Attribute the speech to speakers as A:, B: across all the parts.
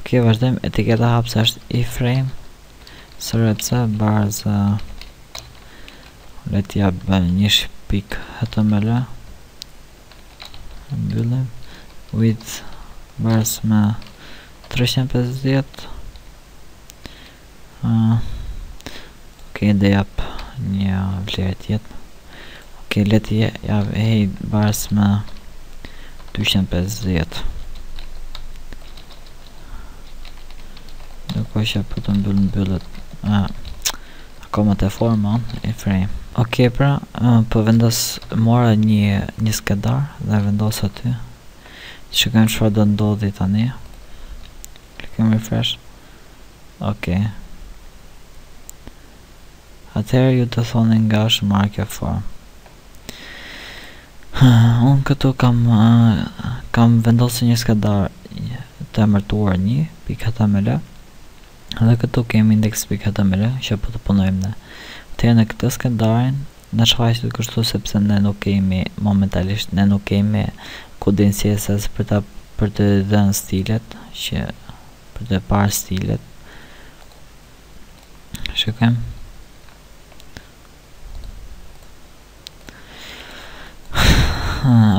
A: Ok, vazhdojmë. Etiketa hapse është iframe src barza let jap një shpik html mbyllim width bars me 350. Ok, dhe jap një vlerë tjetër. Ok, let jap height bars me 250. Nuk është po të mbyllet akoma të forma iframe. Ok, pra po vendos mora një skedar dhe vendos aty. Shikojmë çfarë do ndodhi tani. Klikojmë refresh. Ok. Atëherë ju të thoni nga është marrë kjo form. Unë këtu kam vendosur një skedar të emërtuar 1.html dhe këtu kemi index.html që po të punojmë ne. Atëherë në këtë skedarin në shfaqet kështu sepse ne nuk kemi momentalisht kodin CSS për të dhënë stilet, për të parë stilet. Shikojmë.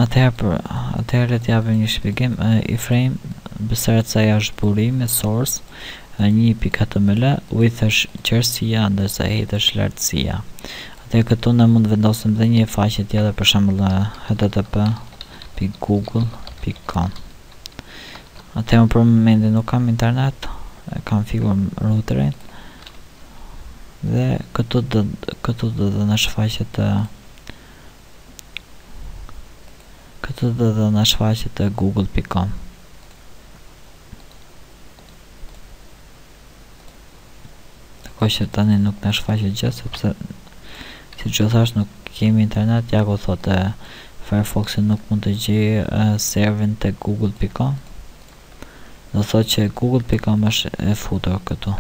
A: Atëherë le të japim një shpjegim. Iframe besohet se ajo është burimi source 1.html, width është qerësia ndërsa height është lartësia. Atëherë këtu ne mund të vendosim edhe një faqe tjetër, për shembull http://google.com. Atëherë për momentin nuk kam internet, kam fikur routerin dhe këtu do në shfaqet google.com. Ko që tani nuk në shfaqet gjë sepse si që thash nuk kemi internet. Ja ku thotë Firefoxi nuk mund të gjejë serverin te google.com. Do thotë që google.com është e futur këtu.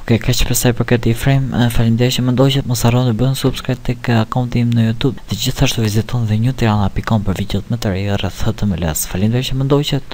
A: Ok, kaq për sa i përket iframe. Faleminderit që më ndoqët. Mos harroni të bëni subscribe tek akaunti im në YouTube dhe gjithashtu vizitoni dhe newtirana.com për videot më të reja rreth HTML-s. Faleminderit që më ndoqët.